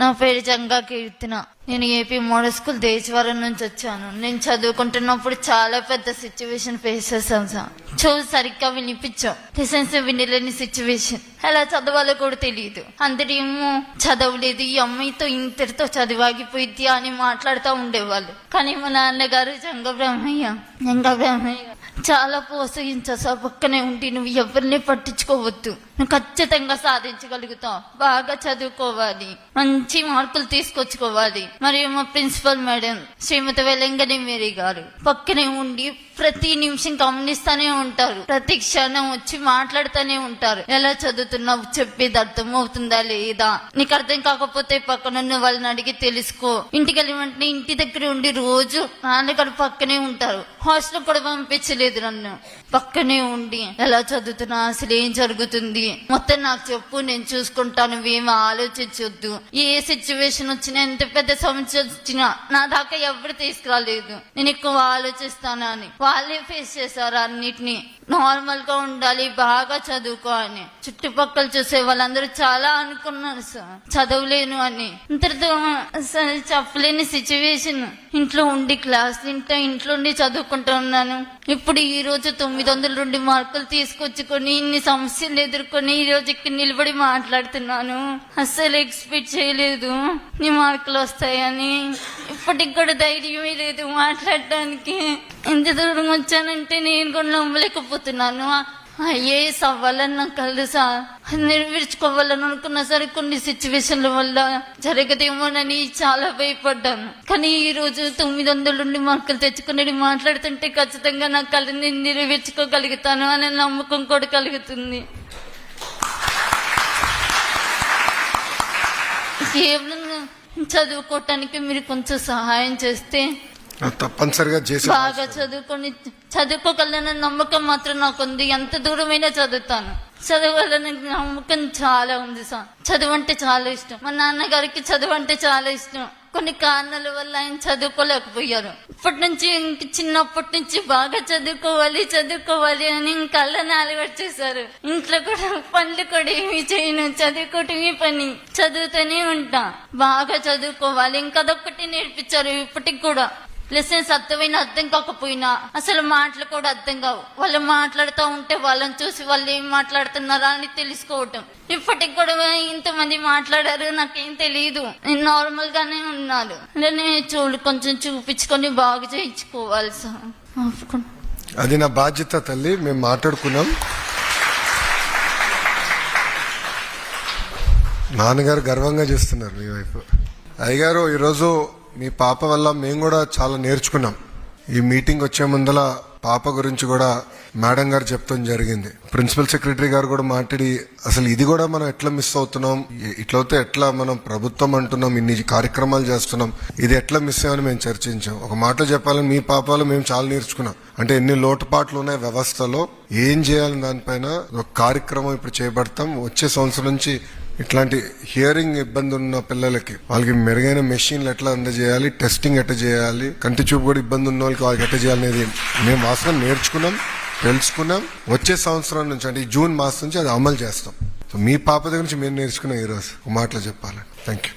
నా పేరు జంగా కీర్తన. నేను ఏపీ మోడల్ స్కూల్ దేశవరం నుంచి వచ్చాను. నేను చదువుకుంటున్నప్పుడు చాలా పెద్ద సిచ్యువేషన్ ఫేస్ చేశాను సార్. చెవు సరిగ్గా వినిపించాం, లెసన్స్ వినలేని సిచ్యువేషన్, ఎలా చదవాలో కూడా తెలియదు. అందరేమో చదవలేదు, ఈ అమ్మాయితో ఇంతటితో చదివాగిపోయిద్ది అని మాట్లాడుతూ ఉండేవాళ్ళు. కానీ మా నాన్నగారు జంగా బ్రహ్మయ్య చాలా ప్రోత్సహించారు సార్. పక్కనే ఉండి నువ్వు ఎవరిని పట్టించుకోవద్దు, నువ్వు ఖచ్చితంగా సాధించగలుగుతావు, బాగా చదువుకోవాలి, మంచి మార్కులు తీసుకొచ్చుకోవాలి. మరియు మా ప్రిన్సిపల్ మేడం శ్రీమతి వెలంగని మేరీ గారు పక్కనే ఉండి ప్రతి నిమిషం గమనిస్తానే ఉంటారు, ప్రతి క్షణం వచ్చి మాట్లాడుతూనే ఉంటారు. ఎలా చదువుతున్నావు, చెప్పేది అర్థం అవుతుందా లేదా, నీకు అర్థం కాకపోతే పక్కనున్న వాళ్ళని అడిగి తెలుసుకో. ఇంటికి వెళ్ళి వెంటనే ఇంటి దగ్గర ఉండి రోజు నాన్నగారు పక్కనే ఉంటారు. హాస్టల్ కూడా పంపించలేదు నన్ను, పక్కనే ఉండి ఎలా చదువుతున్నా, అసలు ఏం జరుగుతుంది మొత్తం నాకు చెప్పు, నేను చూసుకుంటాను, నువ్వేమీ ఆలోచించొద్దు. ఏ సిచ్యువేషన్ వచ్చినా, ఎంత పెద్ద సమస్య వచ్చినా నా దాకా ఎవరు తీసుకురాలేదు. నేను ఎక్కువ ఆలోచిస్తాను అని వాళ్ళే ఫేస్ చేశారు అన్నిటినీ. నార్మల్ గా ఉండాలి, బాగా చదువుకో అని చుట్టుపక్కల చూసే వాళ్ళందరూ చాలా అనుకున్నారు సార్, చదవలేను అని. ఇంతటితో చెప్పలేని సిచ్యువేషన్. ఇంట్లో ఉండి క్లాస్ ఇంట్లో ఉండి చదువుకుంటూ ఉన్నాను. ఇప్పుడు ఈ రోజు 902 మార్కులు తీసుకొచ్చుకొని ఇన్ని సమస్యలు ఎదుర్కొని ఈ రోజు ఇక్కడ నిలబడి మాట్లాడుతున్నాను. అస్సలు ఎక్స్పెక్ట్ చేయలేదు నీ మార్కులు వస్తాయని. ఇప్పటికి కూడా ధైర్యమే లేదు మాట్లాడటానికి. ఎంత దూరం వచ్చానంటే నేను కూడా నమ్మలేకపోతున్నాను. ఐఏఎస్ అవ్వాలని నాకు కలదు సార్, నెరవేర్చుకోవాలని అనుకున్నా సరే కొన్ని సిచ్యువేషన్ల వల్ల జరగదేమోనని చాలా భయపడ్డాను. కానీ ఈ రోజు 902 మార్కులు తెచ్చుకుని మాట్లాడుతుంటే ఖచ్చితంగా నా కళని నెరవేర్చుకోగలుగుతాను అనే నమ్మకం కూడా కలుగుతుంది. కేవలం చదువుకోవటానికి మీరు కొంచెం సహాయం చేస్తే తప్పనిసరిగా బాగా చదువుకోగలన నమ్మకం మాత్రం నాకుంది. ఎంత దూరమైనా చదువుతాను, చదవాలని నమ్మకం చాలా ఉంది సార్. చదువు అంటే చాలా ఇష్టం. మా నాన్నగారికి చదువు అంటే చాలా ఇష్టం. కొన్ని కారణాల వల్ల ఆయన చదువుకోలేకపోయారు. ఇప్పటి నుంచి చిన్నప్పటి నుంచి బాగా చదువుకోవాలి అని కళ్ళని అలవాటు చేశారు. ఇంట్లో కూడా పనులు కూడా ఏమి చేయను, చదువుకోవటమే పని, చదువుతూనే ఉంటా. బాగా చదువుకోవాలి, ఇంకదొక్కటి నేర్పించారు. ఇప్పటికి కూడా లెసన్స్ అర్థం కాకపోయినా అసలు మాటలు కూడా అర్థం కావు. వాళ్ళు మాట్లాడుతూ ఉంటే వాళ్ళని చూసి వాళ్ళు ఏం మాట్లాడుతున్నారా అని తెలుసుకోవటం. ఇప్పటికి కూడా ఇంతమంది మాట్లాడారు, నాకేం తెలియదు, నేను నార్మల్ గానే ఉన్నాను. నేను కొంచెం చూపించుకొని బాగు చేయించుకోవాలి సార్. అది నా బాధ్యత తల్లి, మేము మాట్లాడుకున్నాం. నాన్నగారు గర్వంగా చేస్తున్నారు మీ వైపు. అయ్యగారు, ఈరోజు మీ పాప వల్ల మేము కూడా చాలా నేర్చుకున్నాం. ఈ మీటింగ్ వచ్చే ముందల పాప గురించి కూడా మేడం గారు చెప్తాం జరిగింది. ప్రిన్సిపల్ సెక్రటరీ గారు కూడా మాట్లాడి అసలు ఇది కూడా మనం ఎట్లా మిస్ అవుతున్నాం, ఇట్లయితే ఎట్లా మనం ప్రభుత్వం అంటున్నాం, ఇన్ని కార్యక్రమాలు చేస్తున్నాం, ఇది ఎట్లా మిస్ అయ్యామని మేము చర్చించాం. ఒక మాటలో చెప్పాలని మీ పాపలో మేము చాలా నేర్చుకున్నాం. అంటే ఎన్ని లోటుపాట్లు ఉన్నాయి వ్యవస్థలో, ఏం చేయాలని దానిపైన ఒక కార్యక్రమం ఇప్పుడు చేపడతాం. వచ్చే సంవత్సరం నుంచి ఇట్లాంటి హియరింగ్ ఇబ్బంది ఉన్న పిల్లలకి వాళ్ళకి మెరుగైన మెషిన్లు ఎట్లా అందజేయాలి, టెస్టింగ్ ఎట్లా చేయాలి, కంటి చూపు కూడా ఇబ్బంది ఉన్న వాళ్ళకి ఎట్లా చేయాలి అనేది మేము వాస్తవం నేర్చుకున్నాం, తెలుసుకున్నాం. వచ్చే సంవత్సరం నుంచి అంటే జూన్ మాసం నుంచి అది అమలు చేస్తాం. సో మీ పాప దగ్గర నుంచి మేము నేర్చుకున్నాం. ఈరోజు ఒక మాటలో చెప్పాలి. Thank you.